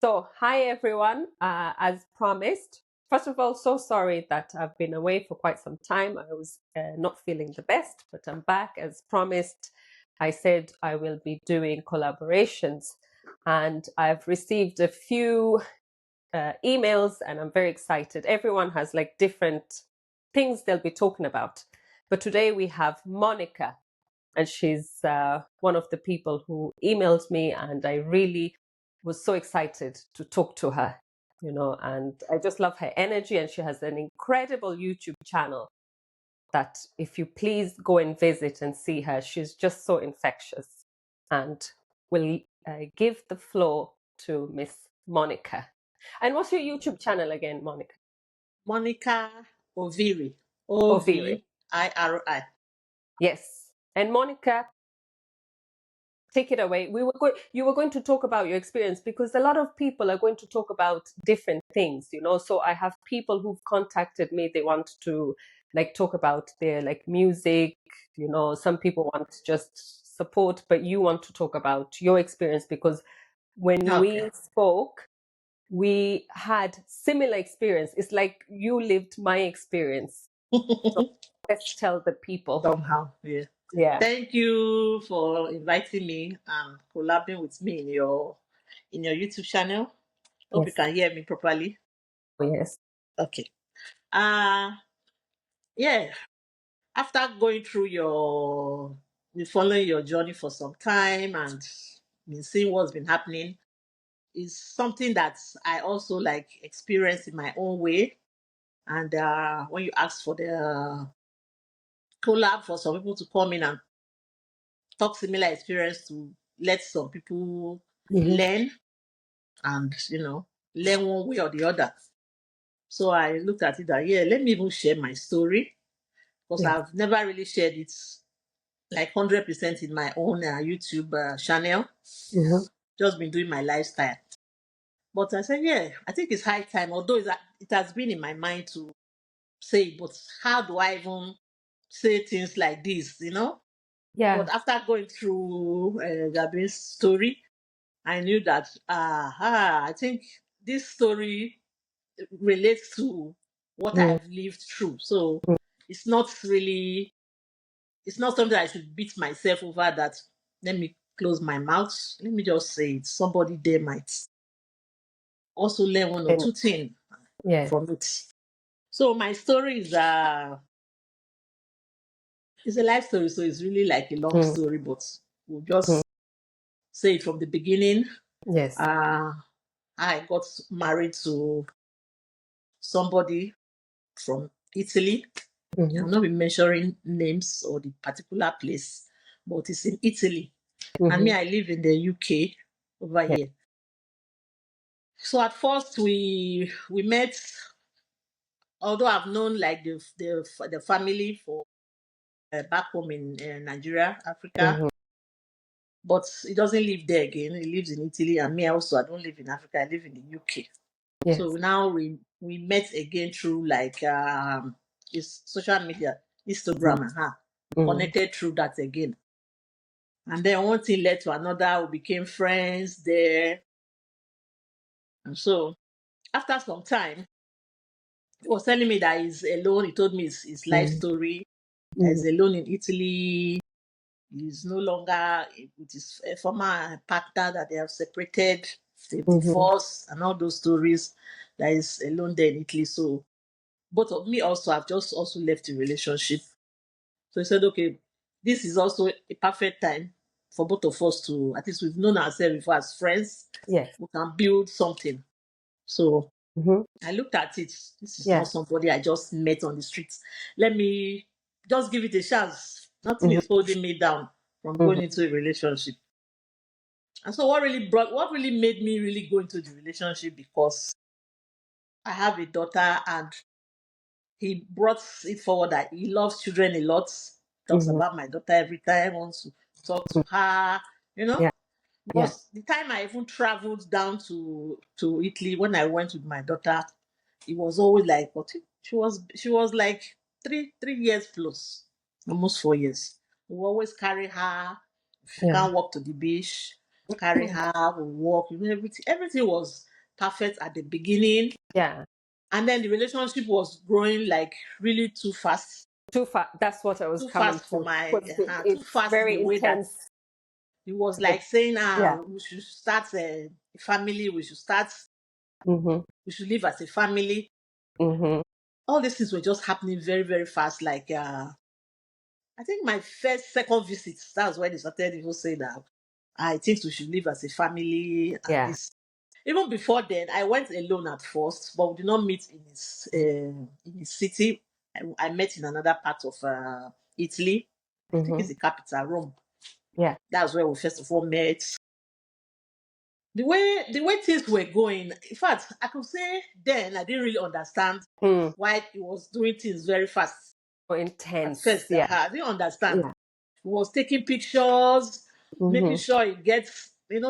So, hi everyone. As promised, first of all, so sorry that I've been away for quite some time. I was not feeling the best, but I'm back. As promised, I said I will be doing collaborations, and I've received a few emails, and I'm very excited. Everyone has like different things they'll be talking about. But today we have Monica, and she's one of the people who emailed me, and I really was so excited to talk to her, and I just love her energy, and she has an incredible YouTube channel that if you please go and visit and see her, she's just so infectious. And we'll give the floor to Miss Monica. And what's your YouTube channel again, Monica? Monica Oviri. Oviri. Oviri. Yes. And Monica, take it away. You were going to talk about your experience because a lot of people are going to talk about different things, So I have people who've contacted me. They want to like talk about their like music, Some people want just support, but you want to talk about your experience because when Okay. we spoke, we had similar experience. It's like you lived my experience. So let's tell the people. Somehow, yeah. Yeah. Thank you for inviting me and collaborating with me in your YouTube channel. Hope you Yes. can hear me properly. Yes. Okay. Uh yeah. After going through following your journey for some time and been seeing what's been happening, is something that I also like experienced in my own way. And when you ask for the collab for some people to come in and talk similar experience to let some people Mhm. learn and learn one way or the other. So I looked at it that let me even share my story because Yes. I've never really shared it like 100% in my own YouTube channel. Mhm. Just been doing my lifestyle. But I said, I think it's high time, although it has been in my mind to say it, but how do I even say things like this? Yeah. But after going through Gabriel's story, I knew that, I think this story relates to what Mm. I've lived through. So it's not really, it's not something I should beat myself over that. Let me close my mouth. Let me just say it. Somebody there might also learn one or And two things yeah. from it. So my story is a life story. So it's really like a long Mm. story, but we'll Mm. just say it from the beginning. Yes. Uh, I got married to somebody from Italy. Mhm. I'll not be mentioning names or the particular place, but it's in Italy. And me, Mhm. I live in the UK over Yeah. here. So at first we met, although I've known like the family for back home in Nigeria, Africa, Mhm. but he doesn't live there again. He lives in Italy, and me also. I don't live in Africa. I live in the UK. So Yes. now we met again through like it's social media, Mm. Instagram, we Mm. connected through that again. And then one thing led to another. We became friends there. And so after some time, he was telling me that he's alone. He told me his life Mm. story. That Mm. he's alone in Italy. He's no longer with his former partner, that they have separated, they've Mhm. divorced, and all those stories. That is alone there in Italy. So both of me also have just also left the relationship. So he said, okay, this is also a perfect time for both of us to, at least we've known ourselves before as friends, Yes. we can build something. So Mhm. I looked at it. This is not Yeah. somebody I just met on the streets. Let me just give it a chance. Nothing Mhm. is holding me down from going Mhm. into a relationship. And so what really made me really go into the relationship, because I have a daughter, and he brought it forward that he loves children a lot. Talks Mhm. about my daughter every time, wants to talk to her, you know. Yeah. Yeah. Because the time I even traveled down to Italy, when I went with my daughter, it was always like, but she was like three years plus, almost 4 years. We always carry her. If she Yeah. can't walk to the beach, carry her, we walk. Everything was. perfect at the beginning. Yeah. And then the relationship was growing like really too fast. Too fast. That's what I was Too coming fast for to. my, Because too it's fast in the very way that intense. it was like saying, Yeah. we should start a family, Mm-hmm. we should live as a family. Mm-hmm. All these things were just happening very, very fast. Like, I think my second visit, that's when they started even saying that I think we should live as a family and Yeah. this. Even before then, I went alone at first, but we did not meet in his city. I met in another part of Italy. I think Mm-hmm. it's the capital, Rome. Yeah. That's where we first of all met. The way things were going, in fact, I could say then I didn't really understand Mm. why he was doing things very fast. So At intense. first, Yeah. I didn't understand. Yeah. He was taking pictures, making Mm-hmm. sure he gets, I think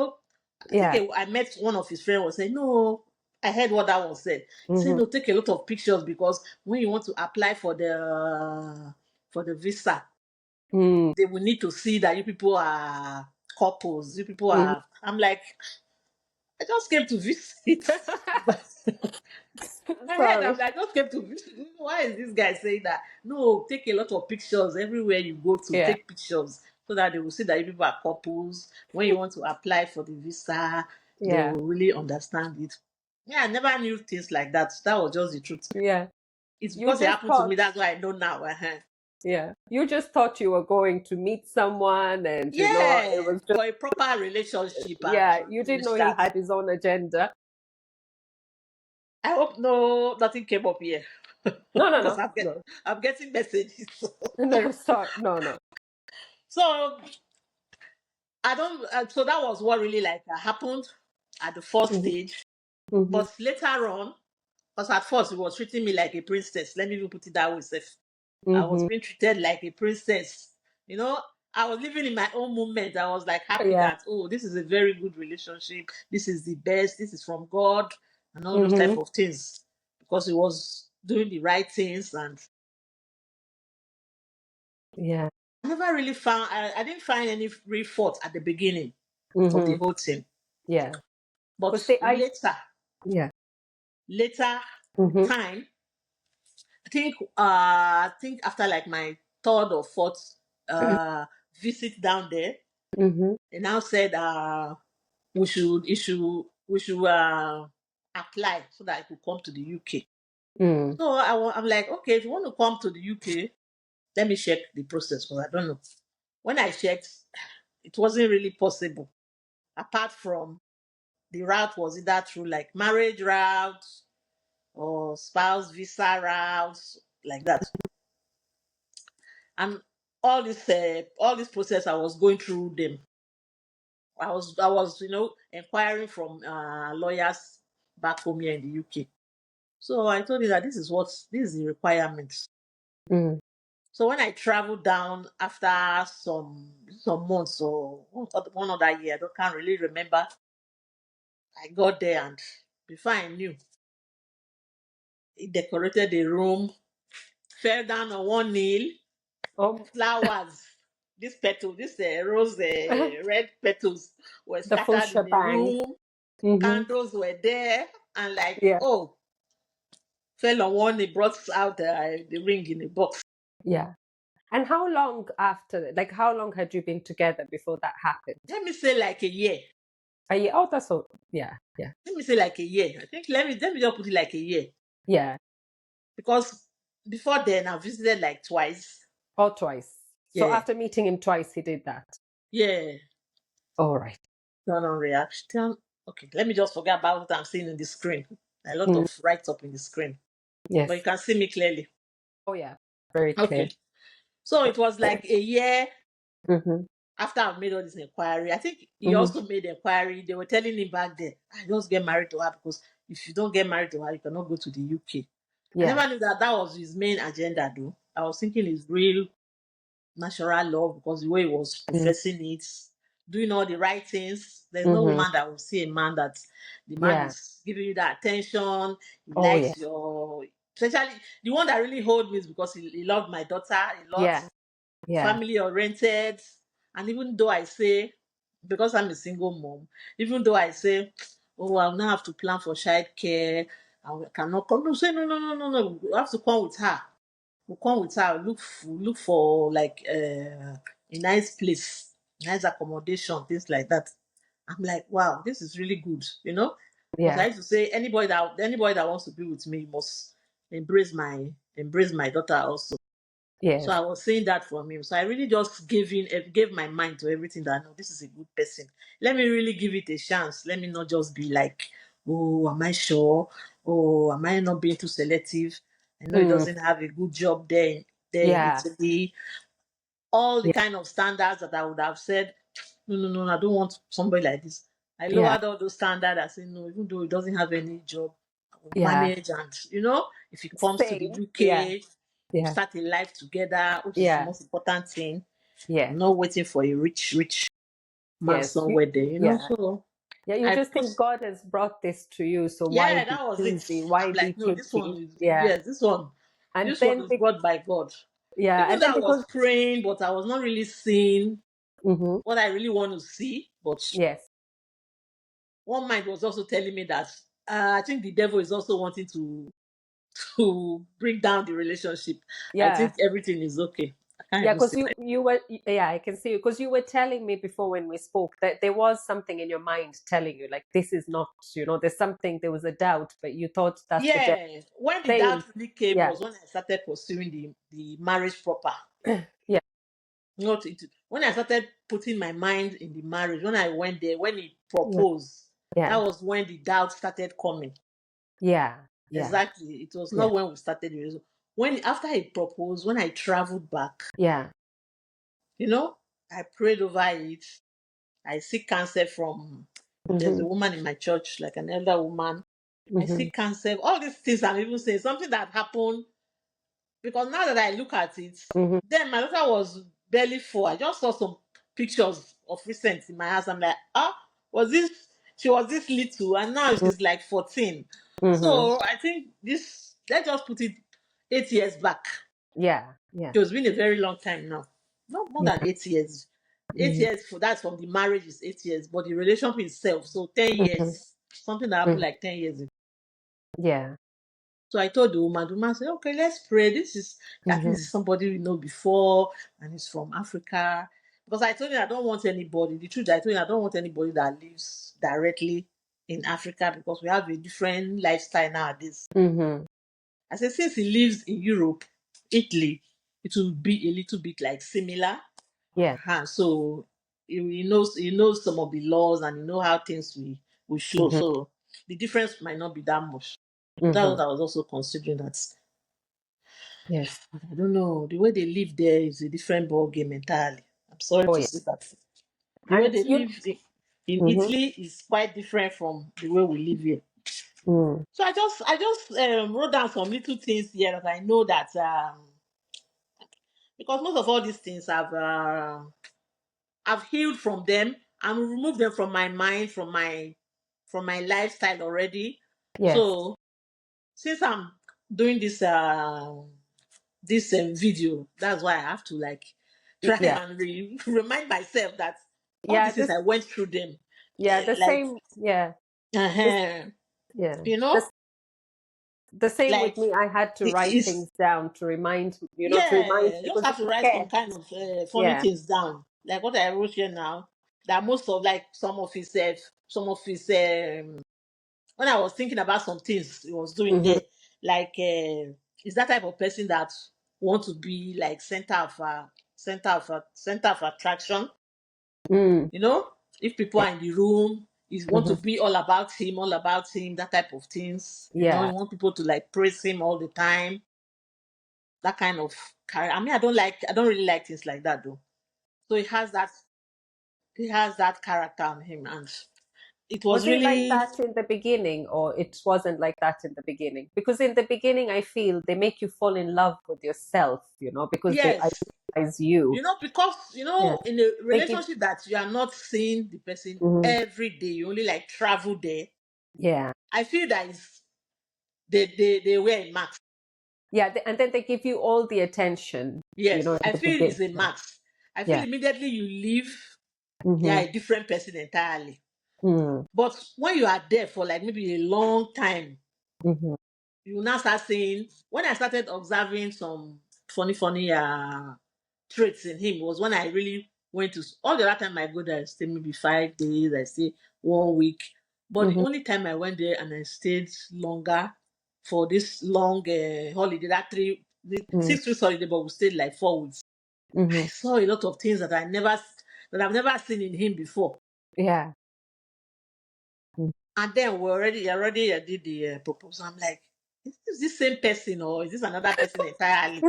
Yeah. I met one of his friends was saying, no, I heard what that was said. He said, Mm-hmm. no, take a lot of pictures because when you want to apply for the visa, Mm. they will need to see that you people are couples. You people Mm-hmm. are. I'm like, I just came to visit. But I heard Sorry. I'm like, I just came to visit. Why is this guy saying that? No, take a lot of pictures everywhere you go to. Yeah. Take pictures so that they will see that you people are couples. When you want to apply for the visa, they Yeah. will really understand it. Yeah, I never knew things like that. That was just the truth. Yeah. It's You because it just happened to me. thought, That's why I know now. yeah. You just thought you were going to meet someone and it Yeah, was just, for a proper relationship and yeah, to you didn't finish know he that. had his own agenda. I hope nothing came up here No, no, because no, no. I'm getting messages. No, sorry. No, no. So I don't. So that was what really like happened at the first Mm-hmm. stage. Mm-hmm. But later on, because at first he was treating me like a princess. Let me even put it that way, Seth. I was Mm-hmm. being treated like a princess. You know, I was living in my own moment. I was like happy Yeah. that this is a very good relationship. This is the best. This is from God, and all those type Mm-hmm. of things. Because he was doing the right things, and Yeah. I never really found. I didn't find any real fault at the beginning of the Mm-hmm. whole thing. Yeah. But Because yeah. later Mm-hmm. time, I think after like my third or fourth visit down there, Mm-hmm. they now said we should apply so that I could come to the UK. Mm. So I'm like, okay, if you want to come to the UK, let me check the process because I don't know. When I checked, it wasn't really possible. Apart from the route was either through like marriage route or spouse visa routes like that. And all this process I was going through them. I was inquiring from lawyers back home here in the UK. So I told you that this is the requirement. Mm. So when I traveled down after some months or one other year, can't really remember. I got there and before I knew, he decorated the room, fell down on one knee, Oh, flowers, this petal, this rose, red petals were the full scattered in the shebang. room. Mm-hmm. Candles were there, and like, Yeah. fell on one. He brought out the ring in a box. Yeah. And how long after, like, how long had you been together before that happened? Let me say like a year. Oh, that's all. Yeah. Yeah. Let me say like a year. I think let me just put it like a year Yeah. because before then I visited like twice. Or twice. So Yeah, after meeting him twice, he did that. yeah. All right. Turn on reaction. Okay, let me just forget about what I'm seeing in the screen. A lot Mm. of write up in the screen, but you Yes. can see me clearly. Oh, yeah. Very clear. Okay, so it was like a year Mm-hmm. after I made all this inquiry. I think he Mm-hmm. also made inquiry. They were telling him back then, I just get married to her because if you don't get married to her, you cannot go to the UK. I Yeah. never knew that was his main agenda, though. I was thinking it's real natural love because the way he was professing it, doing all the right things. There's no Mm-hmm. woman that will see a man that the man Yeah. is giving you that attention. He Oh, yeah. likes your, especially the one that really hold me is because he loved my daughter a lot, Yeah. Yeah. family oriented. And even though I say, because I'm a single mom, even though I say oh, I'll now have to plan for child care. I cannot come. No, say no. We have to come with her. We'll come with her. Look for like a nice place, nice accommodation, things like that. I'm like, wow, this is really good, you know. Because I Yeah. used to say anybody that wants to be with me must embrace my daughter also. So Yes. I was saying that for him. So I really just gave my mind to everything that I know this is a good person. Let me really give it a chance. Let me not just be like, oh, am I sure? Oh, am I not being too selective? I know he Mm. doesn't have a good job there in Yeah. Italy. All the Yeah. kind of standards that I would have said, no, I don't want somebody like this. I Yeah. lowered all those standards. I said, no, even though he doesn't have any job, I will Yeah. manage. And, if he comes to the Same. Yeah. UK, we'll Yeah. start a life together, which is the Yeah. most important thing. Yeah. I'm not waiting for a rich man Yes. You, somewhere there, yeah. So Yeah. You I just put, think God has brought this to you, so why yeah, be that was it. choosy? Why I'm be like, no, this one picky? is, Yeah. yes, this one. And This one then, is brought by God. yeah. Even And though then I was because, praying, but I was not really seeing hmm, what I really want to see. But yes. one mind was also telling me that I think the devil is also wanting to bring down the relationship. I Yeah. think everything is okay. I can't Yeah, even because see you were, yeah, I can see you, because you were telling me before when we spoke that there was something in your mind telling you like this is not, there's something, there was a doubt, but you thought that's the devil Yeah, when the saying, doubt really came yeah. was when I started pursuing the marriage proper. Yeah. Not it, when I started putting my mind in the marriage, when I went there, when he Yeah. proposed, that Yeah. was when the doubt started coming. Yeah. Yeah. Exactly. It was Yeah. not when we started the relationship. When after he proposed, when I traveled back, Yeah. you know, I prayed over it. I seek counsel from there's Mm-hmm. a woman in my church, like an elder woman. I Mm-hmm. seek counsel. All these things I'm even saying, something that happened because now that I look at it, Mm-hmm. then my daughter was barely 4. I just saw some pictures of recent in my house. I'm like, was this she was this little and now she's like 14. Mm-hmm. So I think this let's just put it 8 years back. Yeah. Yeah. It has been a very long time now. Not more than Yeah. 8 years. Eight Mm-hmm. years for that's from the marriage is 8 years, but the relationship itself, so 10 Mm-hmm. years. Something that happened Mm-hmm. like 10 years ago. Yeah. So I told the woman said, okay, let's pray. This is at Mm-hmm. least somebody we know before, and he's from Africa. Because I told you I don't want anybody. The truth, I told you I don't want anybody that lives directly in Africa because we have a different lifestyle nowadays. Mm-hmm. I said, since he lives in Europe, Italy, it will be a little bit like similar. Yeah. So he knows some of the laws and he know how things will flow. Mm-hmm. So the difference might not be that much. So that's Mm-hmm. what I was also considering that. Yes. I don't know. The way they live there is a different ball game entirely. I'm sorry Oh to yeah. say that. The way And they you. live in Mm-hmm. Italy is quite different from the way we live here. Mm. So I just wrote down some little things here that I know that because most of all these things I've healed from them and removed them from my mind, from my lifestyle already. Yes. So since I'm doing this video, that's why I have to like try Yeah. and remind myself that all Yeah. these things I went through them. Yeah. The Like same. Yeah. This. uh Yeah. you know, This. The same like with me. I had to write it's things down to remind, to remind yeah, you just because you have to write some forget. kind of funny Yeah. things down. Like what I wrote here now, that most of like some of his when I was thinking about some things he was doing Mm-hmm. there, like is that type of person that want to be like center of attraction. Mm. You know, if people Yeah. are in the room, you want to Mm-hmm. be all about him, that type of things. Yeah. You want people to like praise him all the time. That kind of character. I mean, I don't really like things like that though. So he has that character on him, and it was Was it like really that in the beginning, or it wasn't like that in the beginning? Because in the beginning, I feel they make you fall in love with yourself, because they yes. idolize you. Because Yeah. in a They give. relationship that you are not seeing the person Mhm. every day, you only like travel there. Yeah. I feel that they were a max. Yeah. And then they give you all the attention, Yes, in I the feel it's beginning. a max. I feel Yeah. immediately you leave, they are Hmm. a different person entirely. Mm. But when you are there for like maybe a long time, Mhm. you will now start seeing. When I started observing some funny traits in him was when I really went to all the other time I go there, I stay maybe 5 days, I stay 1 week. But the Mhm. only time I went there and I stayed longer for this long holiday, that the Mm. 6 weeks holiday, but we stayed like 4 weeks. I Mhm. saw a lot of things that I've never seen in him before. Yeah. Mm. And then already did the proposal. I'm like, is this the same person or is this another person entirely?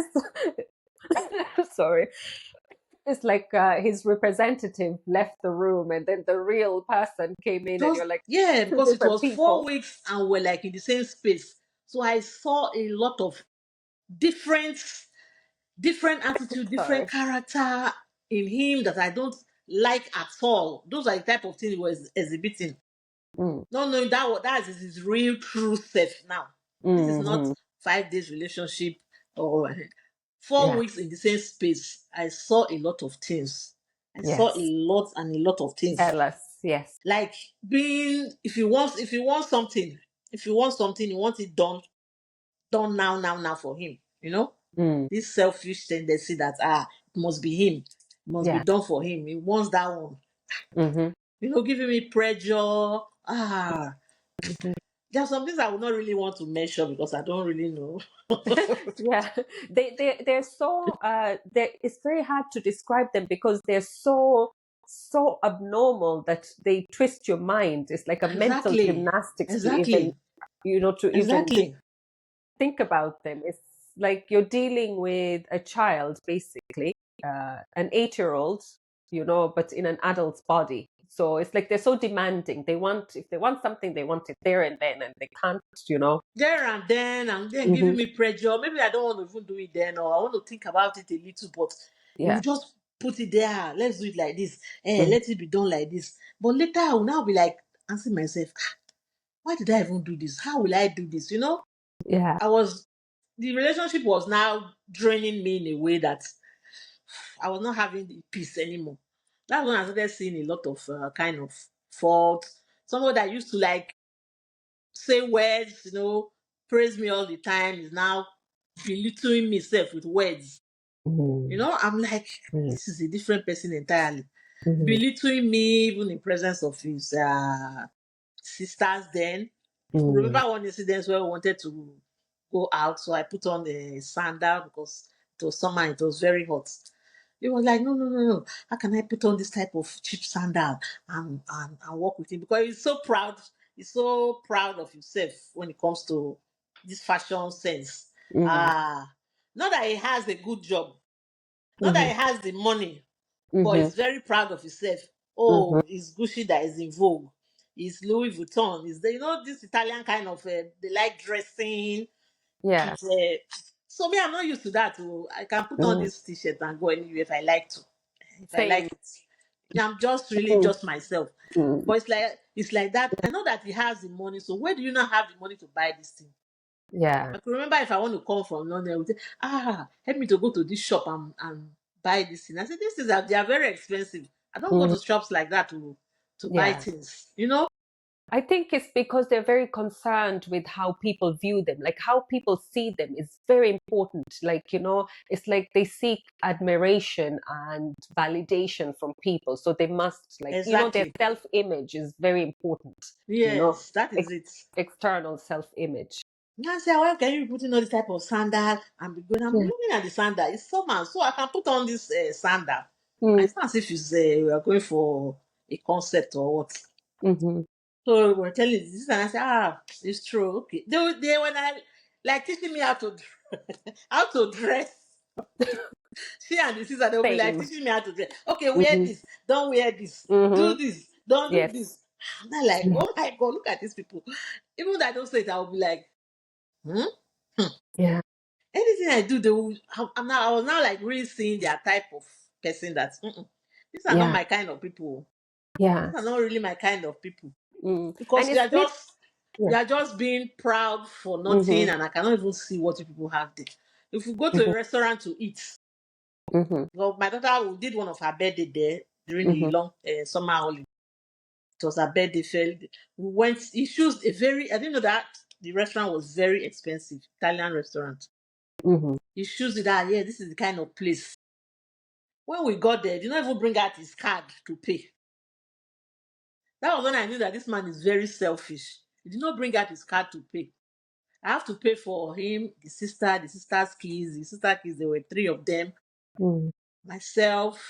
Sorry. It's like his representative left the room and then the real person came in and Just you're like yeah, two because it different was four people. weeks and we're like in the same space. So I saw a lot of different different attitude, different Sorry. character in him that I don't like at all. Those are the type of things he was exhibiting. Mm. Not knowing that is his real true self now. This is not Hmm. 5 days relationship or 4 weeks Yes. in the same space. I saw a lot of things. I saw a Yes. lot and a lot of things. Tell us. Yes. Like being if you want something, you want it done now for him. You know? Mm. This selfish tendency that it must be him. It must be Yeah. done for him. He wants that one. Hmm. Giving me pressure. Hmm. There are some things I would not really want to mention because I don't really know. Yeah. They're so it's very hard to describe them because they're so abnormal that they twist your mind. It's like a mental Exactly. gymnastics to even Exactly. to even Exactly. think about them. It's like you're dealing with a child, basically, an 8-year-old, but in an adult's body. So it's like they're so demanding. If they want something, they want it there and then, and they can't. There and then Hmm. giving me pressure. Maybe I don't want to even do it then, or I want to think about it a little, but you will Yeah. just put it there. Let's do it like this. Mm. Let it be done like this. But later I will now be like asking myself, why did I even do this? How will I do this? Yeah. I was the relationship was now draining me in a way that I was not having the peace anymore. That's when I started seeing a lot of kind of faults. Someone that used to like say words, praise me all the time is now belittling myself with words. Mm. I'm like, Mm. this is a different person entirely. Mhm. Belittling me even in presence of his sisters then. Mm. Remember one incident where we wanted to go out, so I put on a sandal because it was summer, it was very hot. He was like, no, no, no, no. How can I put on this type of cheap sandal and walk with him? Because he's so proud. He's so proud of himself when it comes to this fashion sense. Mhm. Ah, not that he has a good job, not that Mhm. he has the money, but Mhm. he's very proud of himself. Mhm. Oh, it's Gucci that is in vogue. It's Louis Vuitton. It's this Italian kind of they like dressing. Yeah. And, so me, I'm not used to that. Oh. I can put on Mm. this t-shirt and go anywhere if I like to. If I Same. like it. I'm just really Mm. just myself. Mm. But it's like that. I know that he has the money. So where do you not have the money to buy this thing? Yeah. I can remember if I want to come from London, I would say, help me to go to this shop and buy this thing. I said, these things they are very expensive. I don't go Mm. to shops like that to buy Yeah. things. I think it's because they're very concerned with how people view them, like how people see them is very important. Like, it's like they seek admiration and validation from people. So they must, like, their Exactly. self image is very important, you know, Yes, that is ex- it. external self image. Now I say, why can you be putting all this type of sandal and be going? I'm Yeah. looking at the sandal. It's summer, so I can put on this sandal. And Mm. it's not as if we are going for a concept or what. Hmm. So we're telling this, and I say, it's true. Okay. They when I like teaching me how to dress. She and the sister they'll be like Same. teaching me how to dress. Okay, wear Hmm. this, don't wear this, Hmm. do this, don't do Yes. this. I'm not like, Yeah. oh my god, look at these people. Even though I don't say it, I'll be like, hmm? Yeah. Anything I do, they will. I was now like really seeing their type of person that these are not Yeah. my kind of people. Yeah. These are not really my kind of people And because we it's are just yeah. we are just being proud for Hmm. nothing, and I cannot even see what you people have there. If we go to a Hmm. restaurant to eat, Hmm. well, my daughter did one of her birthday there during the Hmm. long summer holiday. It was her birthday. We went. He chose a very. I didn't know that the restaurant was very expensive. Italian restaurant. Mm-hmm. He chose it that, yeah, this is the kind of place. When we got there, he did not even bring out his card to pay. That was when I knew that this man is very selfish. He did not bring out his card to pay. I have to pay for him, the sister's kids, there were three of them, Mm-hmm. myself,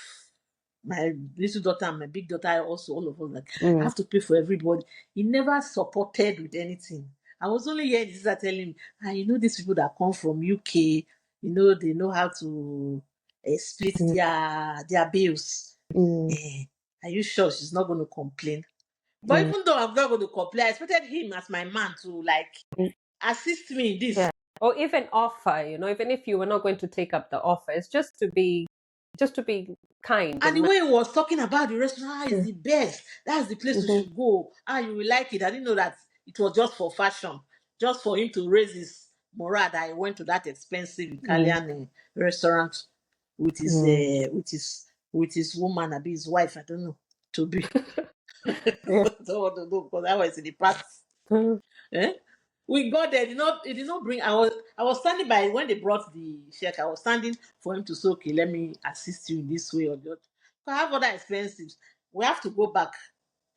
my little daughter, and my big daughter, also, all of us. Like, I Mm-hmm. have to pay for everybody. He never supported with anything. I was only hearing the sister telling me, these people that come from UK, they know how to split their bills. Mm-hmm. Eh, are you sure she's not going to complain? But even though I'm not going to complain, I expected him as my man to like assist me in this. Yeah. Or even offer, even if you were not going to take up the offer, it's just to be kind And and the nice. way he was talking about the restaurant is Mm. the best. That's the place we Mhm. should go. You will like it. I didn't know that it was just for fashion, just for him to raise his morale. That he went to that expensive Mm. Italian restaurant with his Mm. with his woman, be his wife. I don't know to be. Yeah. Don't want to know because I was in the past. Mm. Eh? We got there. It did not bring. I was standing by when they brought the check. I was standing for him to say, okay, let me assist you in this way or that. I have other expenses. We have to go back.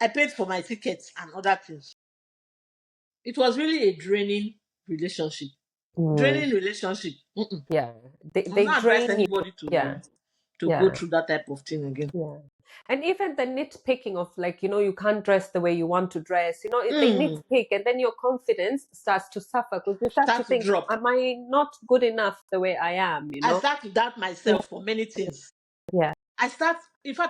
I paid for my tickets and other things. It was really a draining relationship. Mm. Draining relationship. Yeah. I will They not advise drain you. anybody Yeah. to go Yeah. through that type of thing again. Yeah. And even the nitpicking of, like, you can't dress the way you want to dress, they Mm, nitpick, and then your confidence starts to suffer because you start to start to think, drop. am I not good enough the way I am, I start to doubt Mm. myself for many things. Yeah. In fact,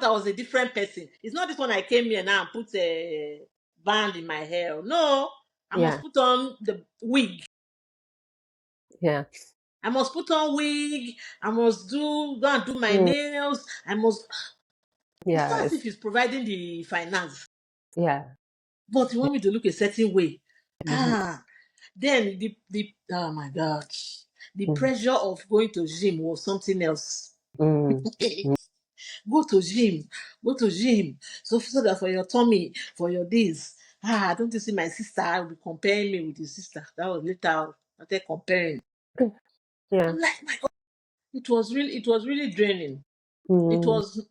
I was a different person. It's not this one I came here now and put a band in my hair. No, I must Yeah. put on the wig. Yeah. I must put on wig. I must go and do my Mm. nails. It's Yeah. not as if he's providing the finance, Yeah. but you want me to look a certain way. Mhm. Then the oh my God, the Mm. pressure of going to gym was something else. Mm. Go to gym, go to gym. So that for your tummy, for your this. Don't you see my sister? I'll be comparing me with your sister. That was later. I started comparing. Yeah. I'm like, my God, it was really draining. Mm.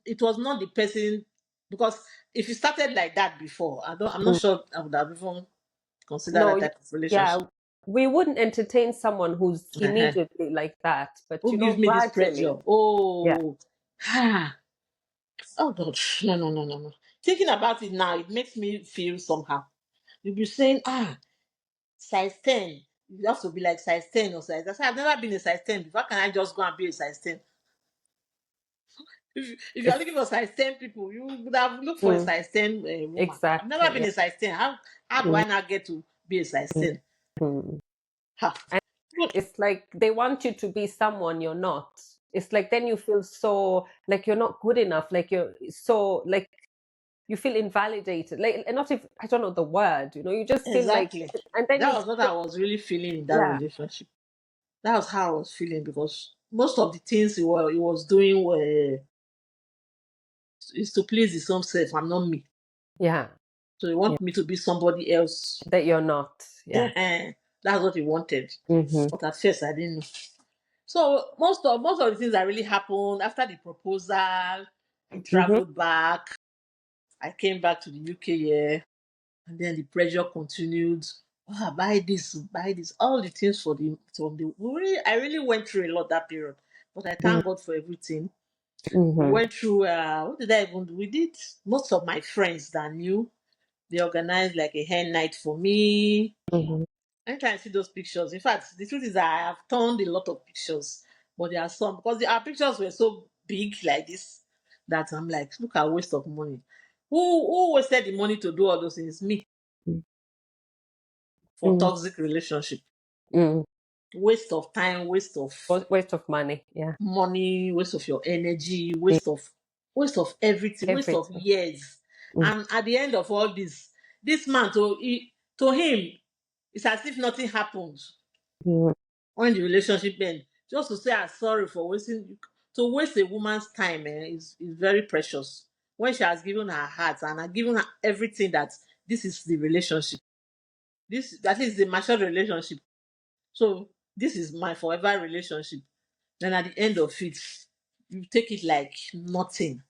It was not the person, because if you started like that before, I'm not Mm. sure I would have even considered No, that type of yeah, relationship. we wouldn't entertain someone who's Uh-huh. immediately like that, but Who gives me this pressure? gradually. Yeah. Oh, ah, oh God, no, no, no, no, no. Thinking about it now, it makes me feel somehow. You'll be saying, size 10. You have to be like size 10 or size. I said, I've never been a size 10 before. How can I just go and be a size 10? If you are If looking for size 10 people, you would have looked for a mm, size 10 woman. I've never exactly. been Yeah. a size 10. How do Mm, I now get to be a size mm, 10? mm. Ha. And Good. it's like they want you to be someone you're not. It's like then you feel so like you're not good enough, like you're so like you feel invalidated. Like, and not if I don't know the word, you just feel like, Exactly. and then That you was what I was really feeling in that yeah, relationship. That was how I was feeling, because most of the things he was doing were is to please his own self and not me. yeah, So he yeah, want me to be somebody else. that you're not. Yeah. That's what he wanted. Mm-hmm. But at first I didn't know. So most of the things that really happened after the proposal, he Mm-hmm. traveled back. I came back to the UK here, and then the pressure continued. Buy this, buy this, all the things I really went through a lot that period. But I thank God for everything. We Mm-hmm. went through what did I even do? We did, most of my friends that knew, they organized like a hen night for me. Mm-hmm. Anytime I see those pictures, in fact, the truth is that I have turned a lot of pictures, but there are some because our pictures were so big like this that I'm like, look at waste of money. Who wasted the money to do all those things? Me, for Mm-hmm. toxic relationship. Mm-hmm. Waste of time, waste of Waste of money. Yeah. money, waste of your energy, Yeah. waste of everything, waste of Everything. years. And at the end of all this man to him, it's as if nothing happened Mm-hmm. when the relationship ends. Just to say I'm sorry for wasting, to waste a woman's time, is very precious. when she has given her heart and had given her everything, that this is the relationship. This, at least the mature relationship. So this is my forever relationship. Then at the end of it, you take it like nothing.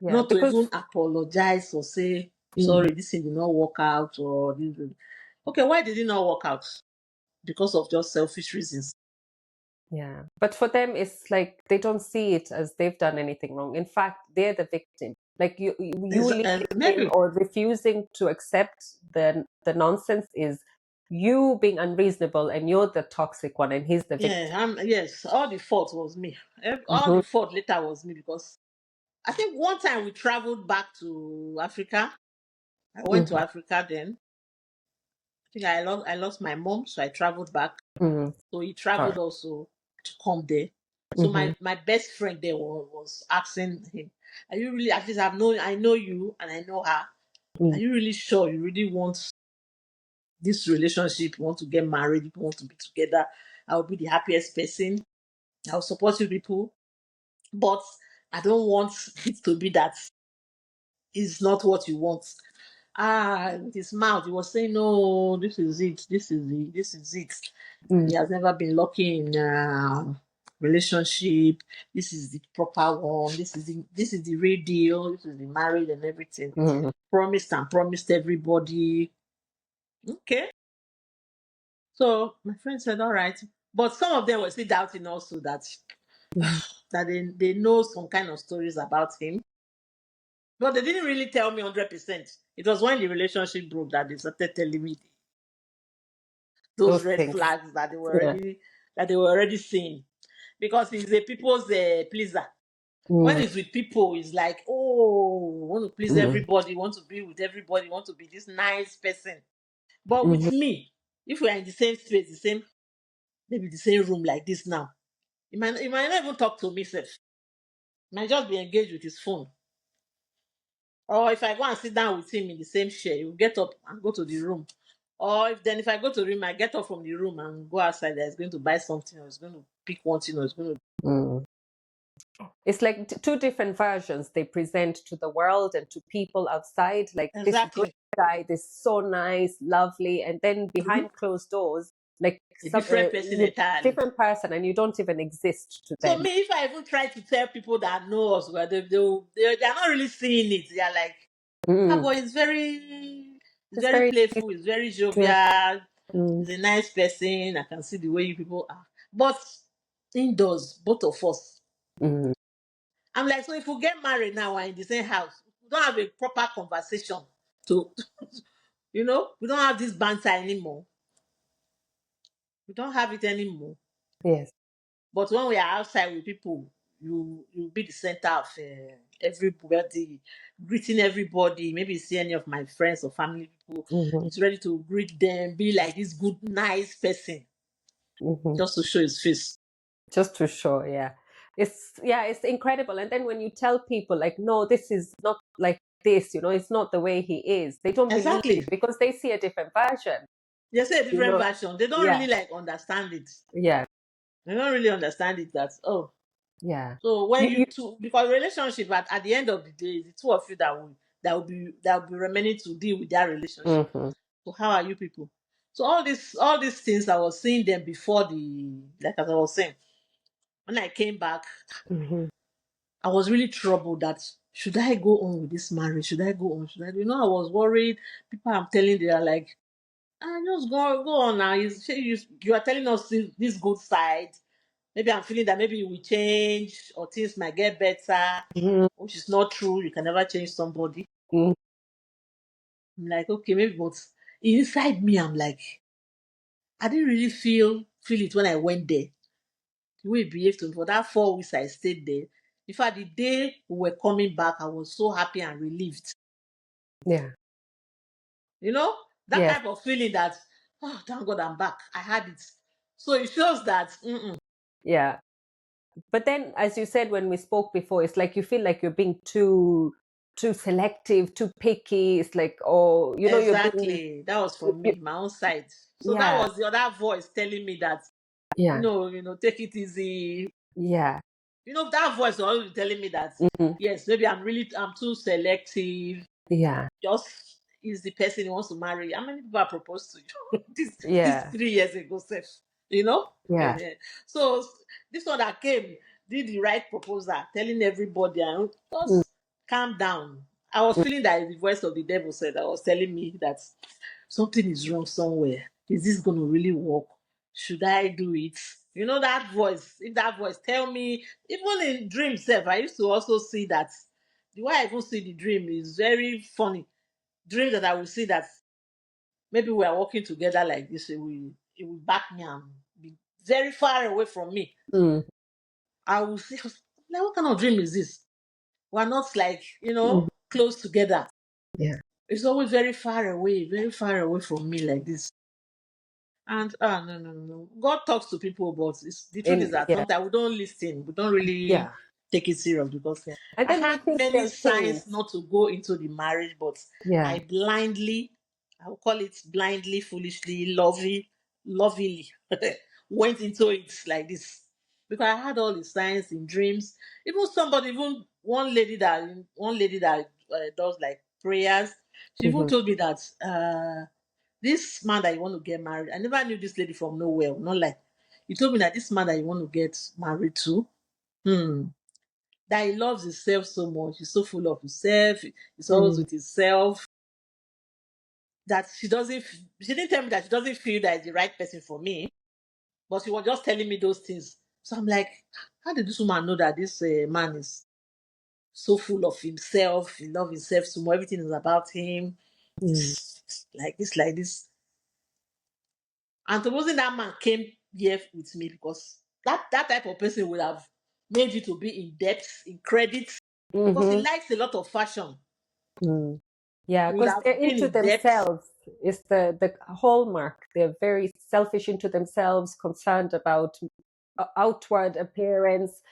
Yeah, Not to because even apologize or say, mm, sorry, this thing did not work out, or this. Okay, why did it not work out? Because of just selfish reasons. yeah, but for them, it's like they don't see it as they've done anything wrong. In fact, they're the victim. Like you leaving him Maybe. or refusing to accept the nonsense is you being unreasonable, and you're the toxic one, and he's the Yeah, victim. yes, all the fault was me. All Mm-hmm, the fault later was me, because I think one time we traveled back to Africa. I went to mm-hmm, Africa then. I think I lost my mom, so I traveled back. mm-hmm. So he Sorry. traveled also to come there. So Mm-hmm, my best friend there was asking him, "Are you really, at least I know you and I know her. Are you really sure you really want this relationship? You want to get married? You want to be together? I will be the happiest person. I'll support you people, but I don't want it to be that is not what you want." With his mouth, he was saying, "No, this is it. This is it. mm-hmm, He has never been lucky in relationship. This is the proper one. This is the real deal. This is the marriage and everything. mm-hmm, Promised and promised everybody." Okay. So my friend said, "All right." But some of them were still doubting also that mm-hmm. they know some kind of stories about him. But they didn't really tell me 100%. It was when the relationship broke that they started telling me those Those red things. flags Yeah. that they were already seeing. Because he's a people's pleaser. When Mm, he's with people, he's like, oh, want to please mm, everybody, want to be with everybody, want to be this nice person. But with mhm, me, if we are in the same space, maybe the same room like this now, he might not even talk to me, sef. He might just be engaged with his phone. Or if I go and sit down with him in the same chair, he will get up and go to the room. Or if I go to the room, I get up from the room and go outside. He's going to buy something, or he's going to pick one thing, or he's going to. mm. It's like two different versions they present to the world and to people outside. Like this great Exactly. guy, this so nice, lovely, and then Mhm. behind closed doors, like A some different person you entirely. different person, and you don't even exist to So them. me, if I even try to tell people that know us, well, they're not really seeing it. They're like, ah, Mm. boy, he's It's very very playful, he's very yeah. jovial, Mm, he's a nice person. I can see the way you people are. But indoors, both of us, mm. I'm like, so if we get married now and in the same house, we don't have a proper conversation to, we don't have this banter anymore. We don't have it anymore. Yes. But when we are outside with people, you be the center of everybody, greeting everybody. Maybe see any of my friends or family people, Hmm. he's ready to greet them, be like this good, nice person, Hmm. just to show his face. Just to show, yeah. It's incredible. And then when you tell people like, no, this is not like this, it's not the way he is, they don't believe you Exactly. because they see a different version, They say a you different know. version. They don't Yeah, really like understand it. yeah, They don't really understand it that, oh. yeah. So when You, you two, because relationship at the end of the day, the two of you that will be remaining to deal with that relationship. hmm. So how are you people? So all these things I was seeing them before, like as I was saying, when I came back, Hmm. I was really troubled that should I go on with this marriage? Should I go on? Should I? I was worried. People I'm telling, they are like, just go on now. You are telling us this good side. Maybe I'm feeling that maybe we change or things might get better, Hmm. which is not true. You can never change somebody. Hmm. I'm like, okay, maybe, but inside me, I'm like, I didn't really feel it when I went there. The way he behaved to me for that 4 weeks I stayed there. In fact, the day we were coming back, I was so happy and relieved. Yeah, That yes, type of feeling that, oh, thank God I'm back. I had it. So it shows that, yeah. But then, as you said when we spoke before, it's like you feel like you're being too selective, too picky. It's like, oh, you're being, exactly, that was from me, my own side. So that yeah, was the other voice telling me that, yeah, take it easy. yeah. You know, that voice was always telling me that, Mhm. yes, maybe I'm too selective. Yeah. Just is the person he wants to marry. How many people have proposed to you this Yeah. 3 years ago, Seth? You know? Yeah. So this one that came did the right proposal, telling everybody, and Mm. just calm down. I was feeling that the voice of the devil said that was telling me that something is wrong somewhere. Is this going to really work? Should I do it? You know that voice. If that voice tell me, even in dream self, I used to also see that. The way I even see the dream is very funny. Dream that I will see that maybe we are walking together like this, it will back me and be very far away from me. Mm. I will see, like, what kind of dream is this? We're not like, Mm. close together. Yeah. It's always very far away from me like this. And no, no, no, no. God talks to people, but the truth is And that yeah. sometimes we don't listen. We don't really Yeah. take it serious because Yeah. And I then we had think many they'll change. signs not to go into the marriage, but Yeah. I blindly, I will call it blindly, foolishly, lovingly went into it like this because I had all the signs in dreams. Even one lady that does like prayers. She even Hmm. told me that. This man that you want to get married, I never knew this lady from nowhere, not like you told me that this man that you want to get married to, hmm, that he loves himself so much, he's so full of himself, he's always Mm. with himself, that she didn't tell me that she doesn't feel that it's the right person for me, but she was just telling me those things. So I'm like, how did this woman know that this man is so full of himself, he loves himself so much, everything is about him, Mm. like this, like this. And supposing that man came here with me because that type of person would have made you to be in debt, in credit, because he Hmm. likes a lot of fashion. Mm. Yeah, He would because have they're been into in debt. themselves. Is the hallmark. They're very selfish into themselves, concerned about outward appearance,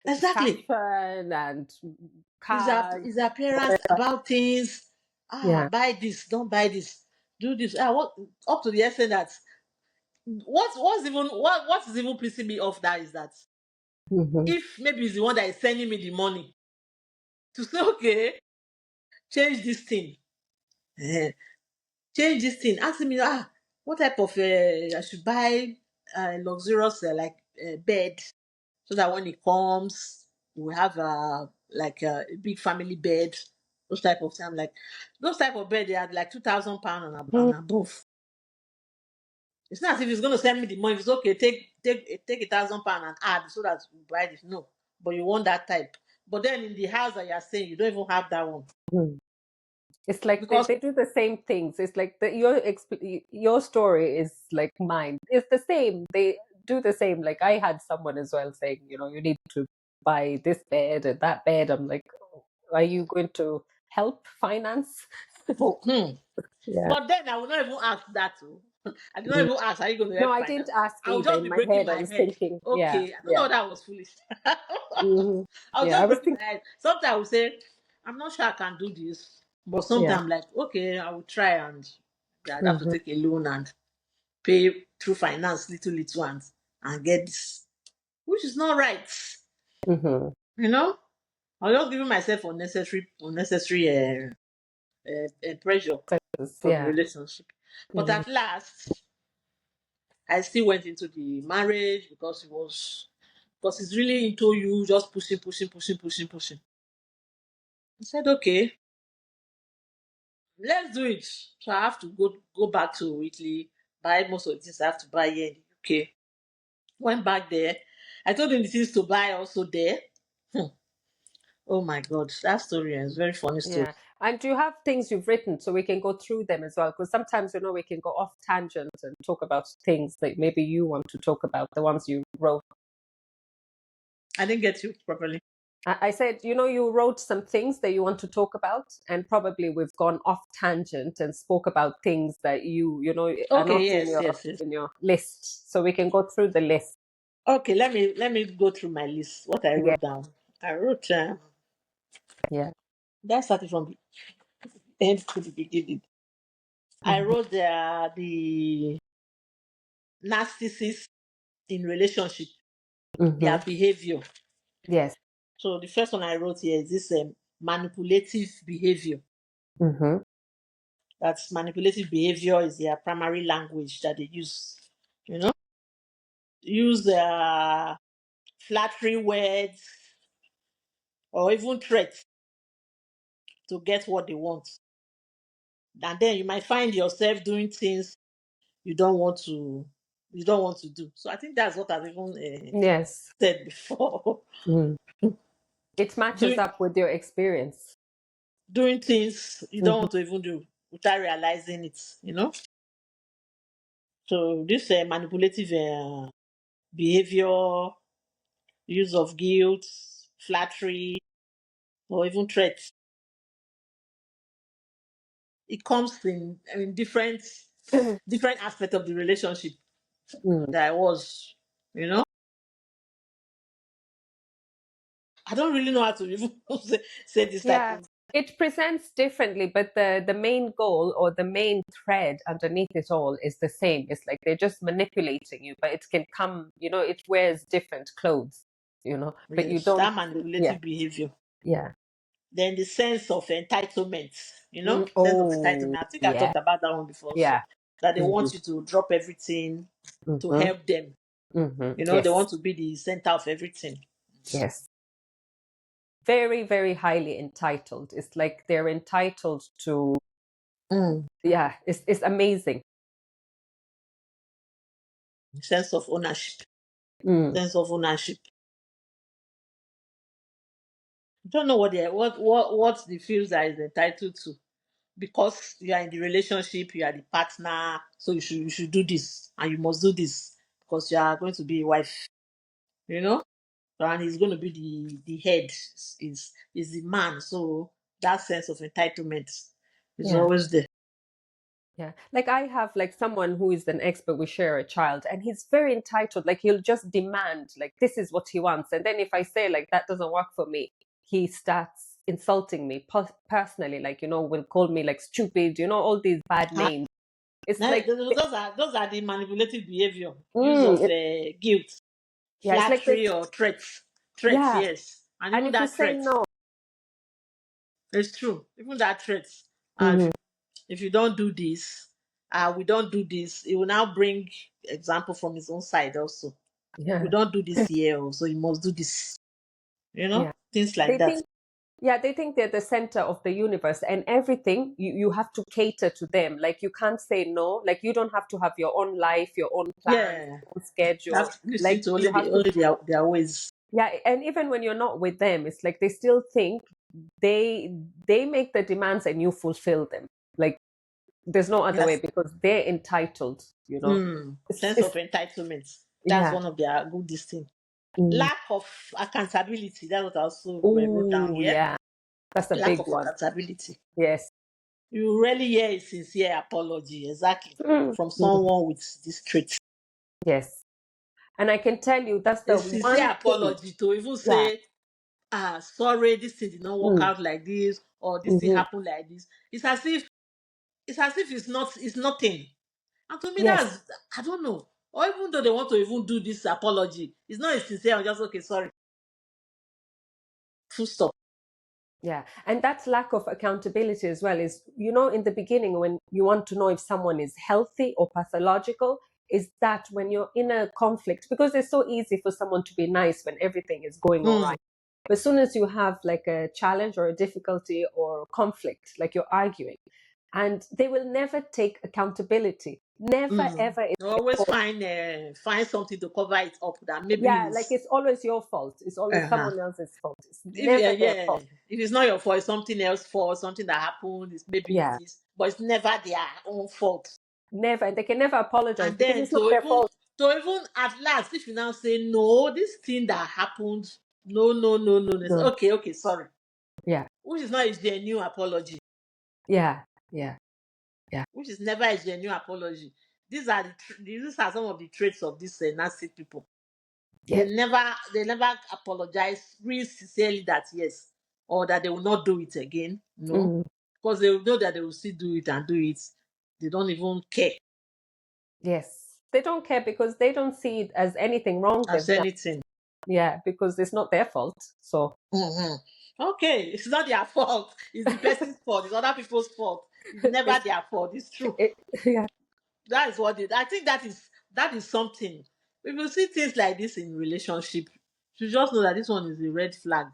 Exactly. fashion, and His, cars, his appearance whatever. about things. Yeah. Buy this, don't buy this, do this. What up to the extent that what is even pissing me off that is that Hmm. if maybe it's the one that is sending me the money to say, okay, change this thing. Eh, change this thing. Asking me, what type of I should buy luxurious bed so that when it comes, we have like a big family bed. Those type of things. I'm like, those type of bed they are like £2,000 and above. It's not as if it's going to send me the money. It's okay. Take £1,000 and add so that you buy this. No, but you want that type. But then in the house that you are saying, you don't even have that one It's like they, because they do the same things. It's like your story is like mine. It's the same. They do the same. Like I had someone as well saying, you need to buy this bed and that bed. I'm like, "Oh, are you going to help finance?" for, Yeah. but then I will not even ask that too. I did not Mm. even ask, are you going to No, help I didn't finance? ask I will either. just In be my breaking head, I my was head. thinking, yeah, Okay, I don't know yeah. that was foolish. Hmm. I was Yeah, I just was breaking my thinking, head. Sometimes I will say, I'm not sure I can do this. But yeah. sometimes I'm like, okay, I will try and I'd have to Hmm. take a loan and pay through finance little and get this. Which is not right. Hmm. You know? I'm just giving myself unnecessary pressure for the Yeah. relationship. But Hmm. at last, I still went into the marriage because he's really into you, just pushing, pushing, pushing, pushing, pushing. I said, okay, let's do it. So I have to go back to Italy, buy most of the things I have to buy here in the UK. Went back there. I told him the things to buy also there. Hmm. Oh my God, that story is very funny story. Yeah. And do you have things you've written so we can go through them as well? Because sometimes, we can go off tangent and talk about things that maybe you want to talk about, the ones you wrote. I didn't get you properly. I said, you wrote some things that you want to talk about, and probably we've gone off tangent and spoke about things that you are Okay, not in yes, your yes, yes. in your list. So we can go through the list Okay, let me go through my list. What I again. wrote down. I wrote Yeah. that started from the end to the beginning. I Hmm. wrote the narcissist in relationship, Hmm. their behavior. Yes. So the first one I wrote here is this manipulative behavior. Mm-hmm. That's manipulative behavior is their primary language that they use. You know, use flattery words or even threats to get what they want. And then you might find yourself doing things you don't want to do. So I think that's what I've even Yes. said before. Mm. It matches doing up with your experience. doing things you don't Mm-hmm. want to even do without realizing it. So this manipulative behavior, use of guilt, flattery, or even threats. It comes in, different aspects of the relationship Mm. that I was. You know, I don't really know how to even say this type Yeah. of. It presents differently, but the main goal or the main thread underneath it all is the same. It's like they're just manipulating you, but it can come, it wears different clothes, but you Yes, don't, that yeah, manipulative behavior. yeah. Then the sense of entitlement, sense of Oh, entitlement. I think I yeah, talked about that one before also. yeah. That they Mm-hmm. want you to drop everything to Mm-hmm. help them. Mm-hmm. They Yes, want to be the center of everything. yes. Very, very highly entitled. It's like they're entitled to, Mm. yeah, it's amazing. Sense of ownership. Mm. Sense of ownership. I don't know what the feels that is entitled to. Because you are in the relationship, you are the partner, so you should do this and you must do this because you are going to be a wife, you know? And he's going to be the head, is the man. So that sense of entitlement is Yeah. always there. Yeah. Like I have like someone who is an expert, we share a child, and he's very entitled. Like he'll just demand, like, this is what he wants. And then if I say, like, that doesn't work for me, he starts insulting me personally, like, will call me like stupid, all these bad Ah, names. It's now, like, those are the manipulative behavior, use mm, of guilt, yeah, it's like this. flattery, or threats. Yeah. Yes, and And even if you that say threat, no, it's true. Even that threats. If mhm, you if you don't do this, we don't do this. It will now bring example from his own side also. We yeah, don't do this here, so you must do this. yeah. Things like They that. think Yeah, they think they're the center of the universe and everything you have to cater to them. Like you can't say no. Like you don't have to have your own life, your own plans, Yeah, your own you schedule. have to listen Like to you only have to, their ways. yeah. And even when you're not with them, it's like they still think they make the demands and you fulfill them. Like there's no other way Yes. because they're entitled. Sense It's of entitlement. That's yeah. one of their good thing. Mm. Lack of accountability. That's what I also wrote down Oh here. yeah, that's a Lack big of one. accountability. Yes. You rarely hear a sincere apology, exactly, Mm. from Mm. someone with this trait. Yes. And I can tell you that's A the sincere one thing. apology to even Yeah. say, sorry, this thing did not work Mm. out like this, or this thing Hmm. happened like this. It's as if it's nothing. And to me, Yes. that's, I don't know. Or even though they want to even do this apology, it's not a sincere. I'm just okay, sorry, full stop. Yeah. And that's lack of accountability as well is, in the beginning, when you want to know if someone is healthy or pathological, is that when you're in a conflict, because it's so easy for someone to be nice when everything is going all Mm, right. But as soon as you have like a challenge or a difficulty or conflict, like you're arguing, and they will never take accountability. Never, mm. ever. You always find something to cover it up that maybe Yeah. Like is it's always your fault. It's always uh someone else's fault. It's if never their yeah, fault. if it's not your fault, it's something else fault, something that happened, it's maybe it's Yeah. this, but it's never their own fault. Never, and they can never apologize And because then it's not their fault. to even at last, if you now say no, this thing that happened, no, no, no, no, no. No. Okay, okay, sorry. Yeah, Which is not a genuine apology. yeah, yeah, yeah, Which is never a genuine apology. These are some of the traits of these narcissistic people. They yeah. never apologize really sincerely that yes, or that they will not do it again. No, Mm, because they will know that they will still do it and do it. They don't even care yes. They don't care because they don't see it as anything wrong they've as done. anything. Yeah, because it's not their fault. So Hmm. Okay, it's not their fault. It's the person's fault. It's other people's fault. It's never it's their fault. It's true. it, yeah. That is what it. I think that is something. If you see things like this in relationship, you just know that this one is a red flag,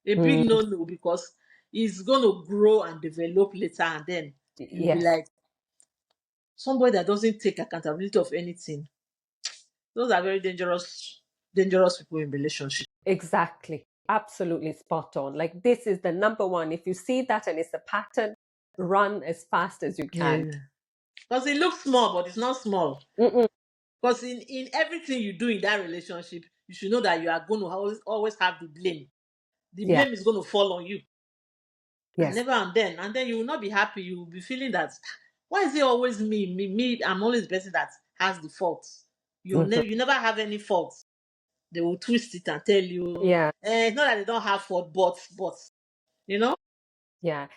a big Mm, no-no, because it's going to grow and develop later, and then you'll be yes, like somebody that doesn't take accountability of anything. Those are very dangerous people in relationship. exactly. Absolutely spot on. Like this is the number one. If you see that and it's a pattern, run as fast as you can. Yeah, because it looks small, but it's not small. Mm-mm. Because in everything you do in that relationship, you should know that you are going to always have the blame. The Yeah. blame is going to fall on you. And Yes. never and then you will not be happy. You will be feeling that, why is it always me? I'm always the person that has the fault. Mhm. You never have any fault. They will twist it and tell you, Yeah. it's not that they don't have fault, but you know. Yeah.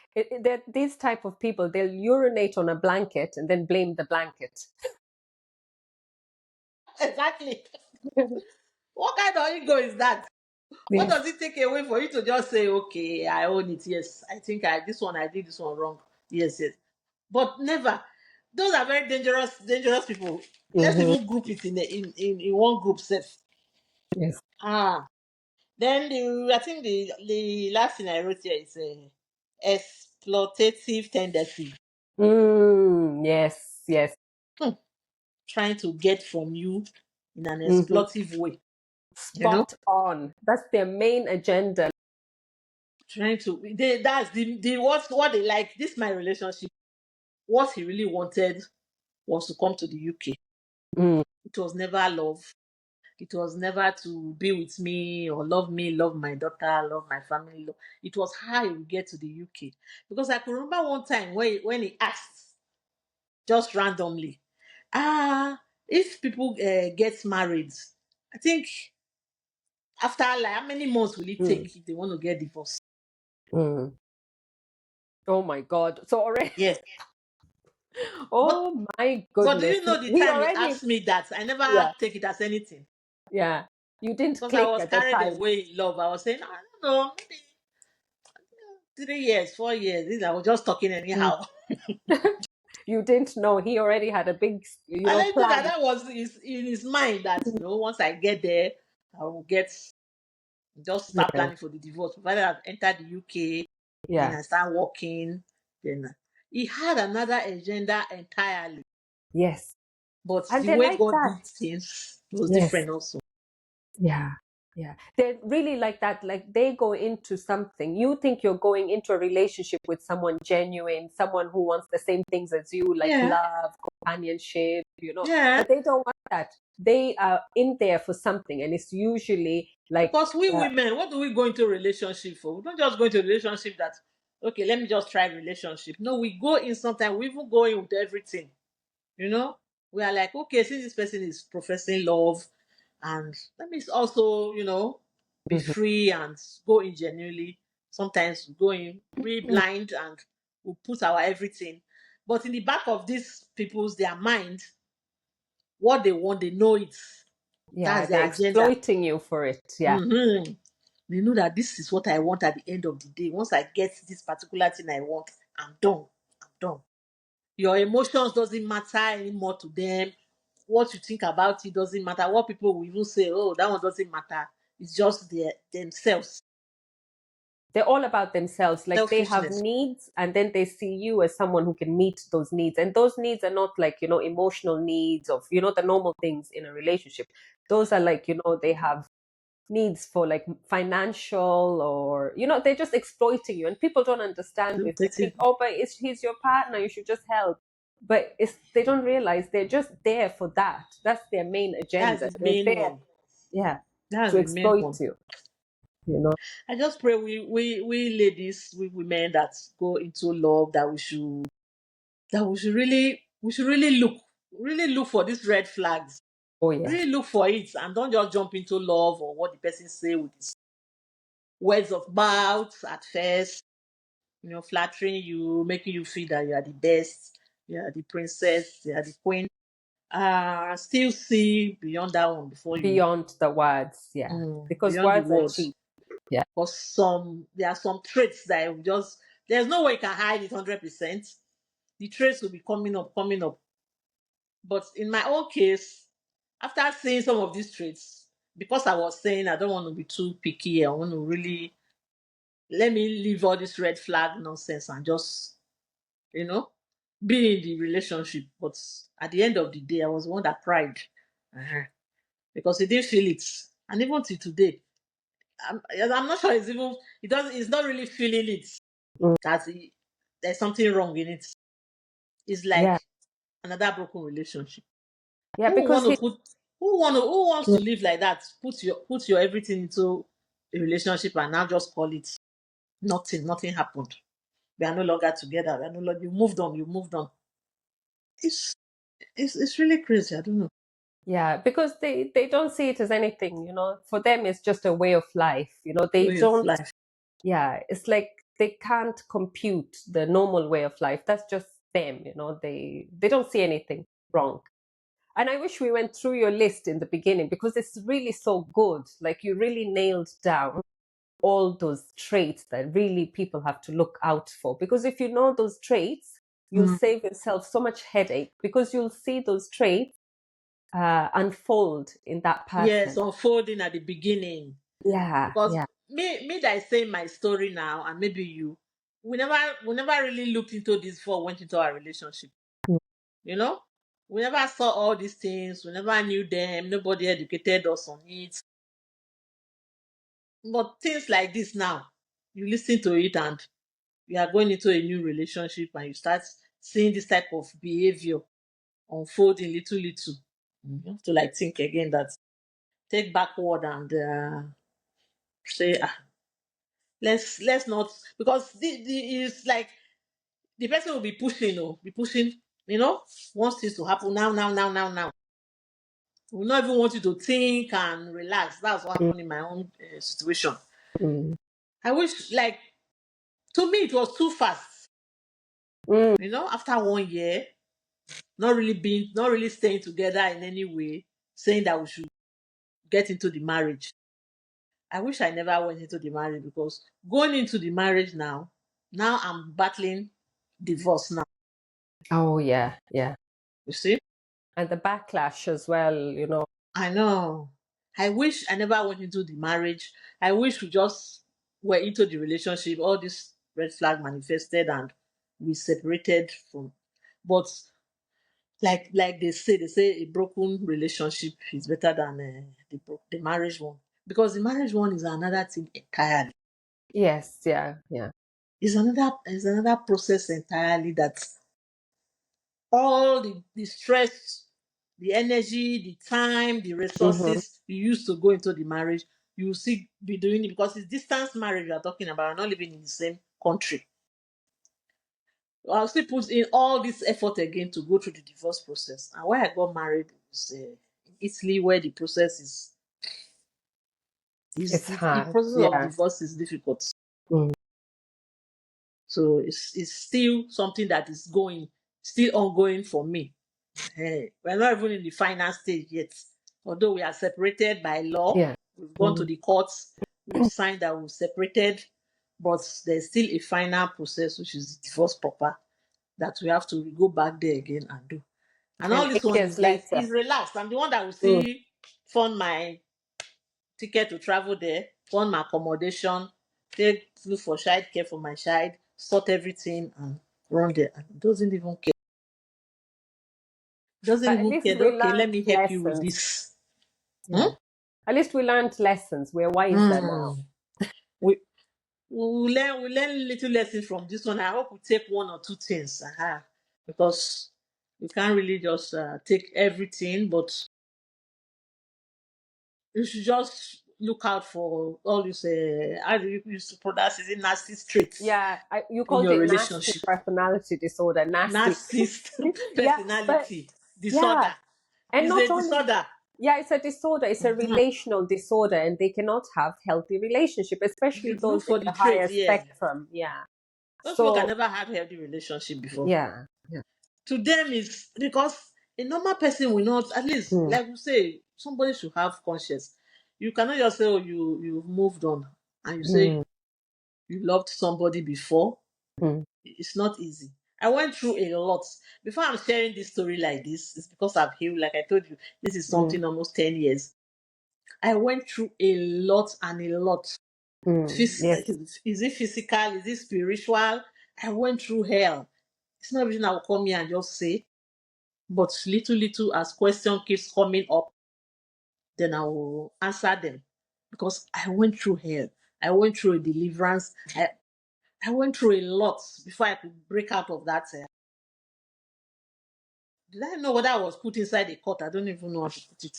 These type of people, they'll urinate on a blanket and then blame the blanket. Exactly. What kind of ego is that? What Yes. does it take away for you to just say, okay, I own it? Yes, I think I did this one wrong. Yes, yes. But never. Those are very dangerous people. Let's Hmm. even group it in one group set. Yes. Ah, then I think the last thing I wrote here is exploitative tendency. Yes. Yes. Hmm. Trying to get from you in an Hmm. exploitive way. You know, Spot on. That's their main agenda. trying to that's the what they like. This my relationship. What he really wanted was to come to the UK. Mm. It was never love. It was never to be with me, love my daughter, love my family. It was how he would get to the UK. Because I could remember one time when he asked just randomly, if people get married, I think after like how many months will it Mm. take if they want to get divorced? Mm. Oh my God. So already, Yes. But oh my but do goodness. you know the He time he already, asked me that, I never yeah, take it as anything. yeah. You didn't Because I click was at the carried time. away in love. I was saying, I don't know, maybe 3 years, 4 years. I was just talking Mm. anyhow. You didn't know he already had a big, I didn't know that plan. that was in his mind that, once I get there, I will just start Yeah, planning for the divorce. Provided I've entered the UK, then yeah, I start working. Then he had another agenda entirely. yes. But And the they're way like God that. did things was Yes. different also. Yeah. Yeah. They're really like that. Like they go into something. You think you're going into a relationship with someone genuine, someone who wants the same things as you, like Yeah, love, companionship, yeah. but they don't want that. They are in there for something. And it's usually like, Because we uh, women, what do we go into a relationship for? We don't just go into a relationship that, okay, let me just try relationship. No, we go in sometimes, we even go in with everything. You know, we are like, okay, since this person is professing love, and let me also, be mhm, free and go in genuinely. Sometimes we go in really blind and we put our everything. But in the back of these people's their mind, what they want, they know it. yeah, That's they're their agenda. exploiting you for it. Yeah. Hmm. They know that this is what I want at the end of the day. Once I get this particular thing I want, I'm done. I'm done. Your emotions doesn't matter anymore to them. What you think about it doesn't matter. What people will even say, oh, that one doesn't matter. It's just themselves. They're all about themselves. Like they have Selfishness. needs, and then they see you as someone who can meet those needs. And those needs are not like, emotional needs of, the normal things in a relationship. Those are like, they have needs for like financial or, they're just exploiting you. And people don't understand this. They think, oh, but he's your partner. You should just help. But they don't realize they're just there for that. That's their main That's agenda. the They're main there, one. yeah, That's to the main exploit one. you, you know. I just pray we ladies, we women that go into love, that we should really look for these red flags. Oh, yes. Really look for it and don't just jump into love or what the person say with his words of mouth at first, flattering you, making you feel that you are the best, you are the princess, you are the queen. still see beyond that one before you Beyond the words, yeah. Because beyond the words are words. cheap. Yeah. For there are some traits that there's no way you can hide it 100%. The traits will be coming up, coming up. But in my own case, after seeing some of these traits, because I was saying I don't want to be too picky, I want to really let me leave all this red flag nonsense and just, you know, be in the relationship. But at the end of the day, I was the one that cried. Uh-huh. Because he didn't feel it. And even till today, I'm not sure it's not really feeling it. Mm. That there's something wrong in it. It's like Yeah. another broken relationship. Yeah, Who because want to put who wants to live like that? Put your everything into a relationship and now just call it nothing happened. We are no longer together. We are no longer you moved on. It's it's really crazy. I don't know. yeah, because they don't see it as anything, For them it's just a way of life. They Way of don't, life. yeah, it's like they can't compute the normal way of life. That's just them, they don't see anything wrong. And I wish we went through your list in the beginning because it's really so good. Like you really nailed down all those traits that really people have to look out for. Because if you know those traits, you'll Mm. save yourself so much headache because you'll see those traits unfold in that Yes, person. unfolding at the beginning. Yeah, Because yeah. me that is saying my story now, and maybe you, we never really looked into this before we went into our relationship. You know, we never saw all these things. We never knew them. Nobody educated us on it. But things like this now, you listen to it and you are going into a new relationship and you start seeing this type of behavior unfolding little little. You have to like think again that take backward and say let's not because it's like the person will be pushing, wants things to happen now. Will not even want you to think and relax. That's what Mm, happened in my own situation. mm, I wish, like, to me, it was too fast. mm. After 1 year, not really staying together in any way, saying that we should get into the marriage. I wish I never went into the marriage because going into the marriage now I'm battling divorce now. Oh, yeah, yeah. You see? And the backlash as well. I know. I wish I never went into the marriage. I wish we just were into the relationship. All this red flag manifested and we separated from. But like they say a broken relationship is better than the marriage one because the marriage one is another thing entirely. Yes, yeah, yeah. It's another process entirely that all the stress, the energy, the time, the Mm-hmm. resources you used to go into the marriage, you will still be doing it because it's distance marriage we are talking about, not living in the same country. I'll still put in all this effort again to go through the divorce process. And why I got married is in Italy, where the process is It's the hard. process of Yeah. divorce is difficult. Mm. So it's still something that is still ongoing for me. We're not even in the final stage yet. Although we are separated by law, Yeah. we've gone to Mm. the courts, we've signed that we've separated, but there's still a final process, which is the divorce proper, that we have to go back there again and do. And all And this eight one years is like, later. is relaxed. I'm the one that will Mm. see, fund my ticket to travel there, fund my accommodation, look for child care for my child, sort everything and run there. And he doesn't even care. Doesn't But at even least care. we Okay, let learned me help you with lessons. this. Hmm? Yeah. At least we learned lessons. We're wiser now. Hmm. We we learn little lessons from this one. I hope we take one or two things, because we can't really just take everything, but you should just look out for all this. How do you use to pronounce it? Narcissist traits Yeah. You in called your it nasty relationship. personality disorder. Nasty. Narcissist Yeah. But personality yeah. disorder And is not a only, disorder. yeah, it's a disorder. It's a Mhm. relational disorder, and they cannot have healthy relationship, especially Look those in for the the higher traits. Yeah, spectrum. Yeah. those people can So never have healthy relationship before. yeah. Yeah. To them, is because A normal person will not, at least, Mm. like we say, somebody should have conscience. You cannot just say, oh, you've moved on, and you say Mm. you loved somebody before. Mm. It's not easy. I went through a lot. Before I'm sharing this story like this, it's because I've healed. Like I told you, this is Mm. something almost 10 years. I went through a lot and a lot. Yes. Is it physical? Is it spiritual? I went through hell. It's not everything I will come here and just say, but little, little as question keeps coming up, then I will answer them. Because I went through hell. I went through a deliverance. I went through a lot before I could break out of that. Did I know what I was put inside the court? I don't even know how to put it.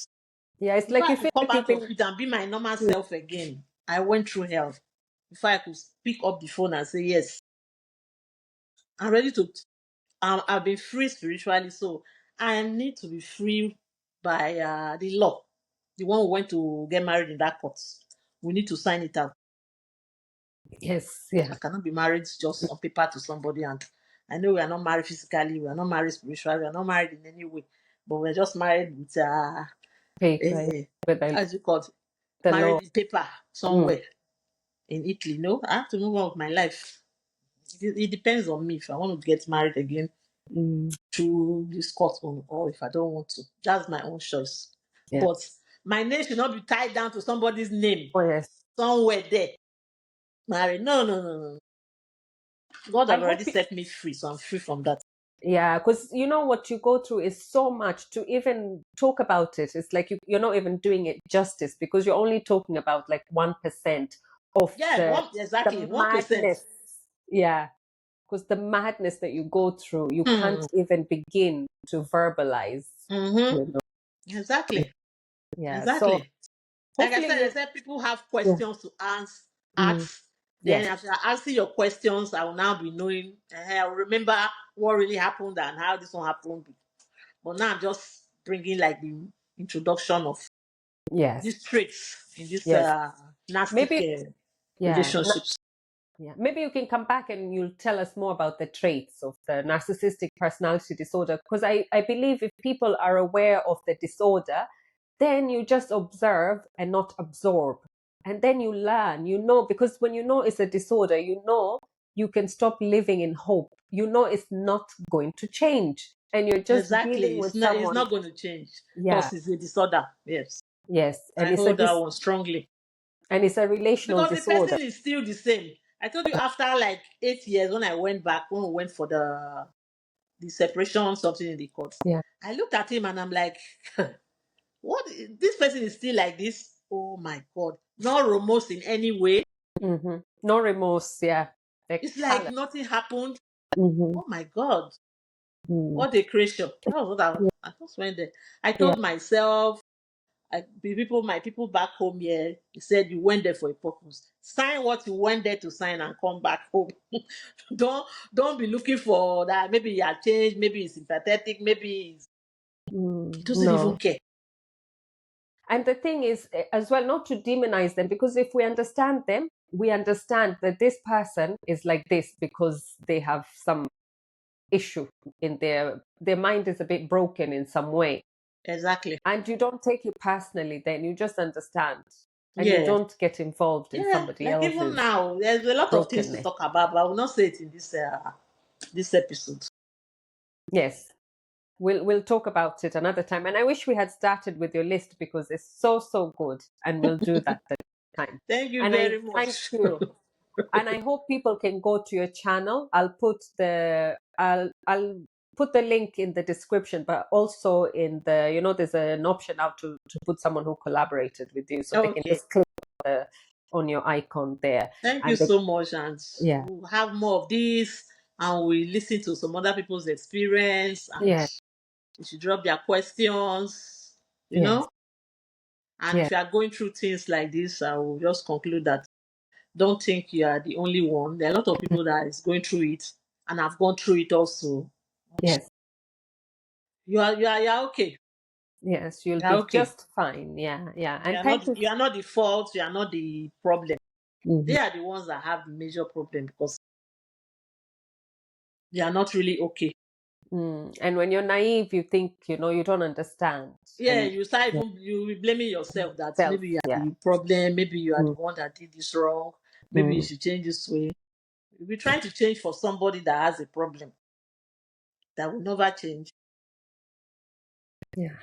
Yeah, it's Before like I you could feel come like you've out of been. it and be my normal Mm. self again, I went through hell. Before I could pick up the phone and say, yes, I'm ready to. I've been free spiritually, so I need to be free by the law. The one who went to get married in that court. We need to sign it out. Yes, I yeah. cannot be married just on paper to somebody. And I know we are not married physically, we are not married spiritually, we are not married in any way, but we're just married with Paper, yeah, with as you call it, the married law. in paper Mm. somewhere in Italy. No, I have to move on with my life. It depends on me if I want to get married again Mm. through this court or if I don't want to. That's my own choice. Yeah. But my name should not be tied down to somebody's name Oh, yes. somewhere there. Married. No, no, no, no. God I have already hope. set me free, so I'm free from that. Yeah, because you know what you go through is so much to even talk about it. It's like you're not even doing it justice because you're only talking about like 1% of Yeah, the exactly 1%. madness. Yeah, because the madness that you go through, you Hmm. can't even begin to verbalize. Mm-hmm. You know? Exactly. Yeah. So Exactly. Like hopefully I you. said, people have Yeah. questions to Mm. ask. Then Yes. after asking your questions, I will now be knowing. I will remember what really happened and how this one happened. But now I'm just bringing like the introduction of Yes. these traits in this Yes. nasty Maybe. Yeah. relationships. Yeah, maybe you can come back and you'll tell us more about the traits of the narcissistic personality disorder. Because I believe if people are aware of the disorder, then you just observe and not absorb. And then you learn, because when you know it's a disorder, you can stop living in hope. You know it's not going to change. And you're just dealing Exactly. with It's someone. not going to change Yeah, because it's a disorder. Yes. yes. I hold that one strongly. And it's a relational Because the disorder. person is still the same. I told you after like 8 years when I went back, when we went for the separation, something in the court, Yeah. I looked at him and I'm like, what? This person is still like this? Oh my God. Not remorse in any way. Hmm. No remorse. Yeah. Like It's like callous. nothing happened. Hmm. Oh my God. Mm. What a creation. That was what I just went there. I Yeah. told myself, my people back home here, he said you went there for a purpose. Sign what you went there to sign and come back home. Don't be looking for that. Maybe you are changed, maybe he's sympathetic, he doesn't even No. care. And the thing is, as well, not to demonize them, because if we understand them, we understand that this person is like this because they have some issue in their mind is a bit broken in some way. Exactly. And you don't take it personally, then you just understand and you Yeah. don't get involved in Yeah. somebody Like even else's now, there's a lot of things to brokenness. talk about, but I will not say it in this episode. Yes. We'll talk about it another time. And I wish we had started with your list because it's so good. And we'll do that the next time. Thank you And I very thank much. you. And I hope people can go to your channel. I'll put the link in the description, but also in there's an option now to put someone who collaborated with you, so they can Okay. just click on your icon there, Thank you and they, so much. And yeah, we'll have more of this and we listen to some other people's experience and yeah, you should drop their questions, you yes, know. And yeah, if you are going through things like this, I will just conclude that don't think you are the only one. There are a lot of people that is going through it and have gone through it also. yes, You are okay. yes. You'll You are be okay. just fine. Yeah, yeah. And thank you. You are not the fault, you are not the problem. Mhm. They are the ones that have the major problem because they are not really okay. And when you're naive, you think, you don't understand. Yeah, And you start yeah, even you will blaming yourself that self, maybe you are yeah. the problem, maybe you are the Mm, one that did this wrong, maybe you mm, should change this way. We're trying to change for somebody that has a problem that will never change. yeah.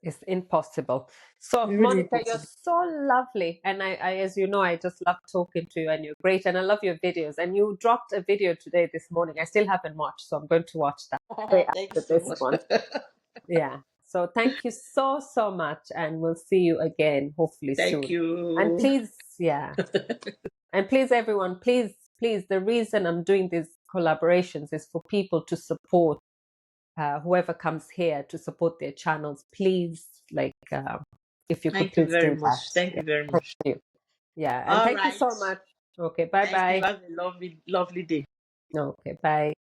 It's impossible. So, It's really Monica, you're impossible. so lovely. And I, as you know, I just love talking to you and you're great. And I love your videos. And you dropped a video today, this morning. I still haven't watched, so I'm going to watch that straight Thank you after so this much. one. Yeah. So thank you so, so much. And we'll see you again, hopefully Thank soon. And you. please, yeah. And please, everyone, please, the reason I'm doing these collaborations is for people to support whoever comes here to support their channels. Please, if you could Thank you please very do that. much. Thank Yeah. you very Thank much. you. Yeah. And All thank you right. so much. Okay. Bye Thank you. bye. Have a lovely, lovely day. Okay. Bye.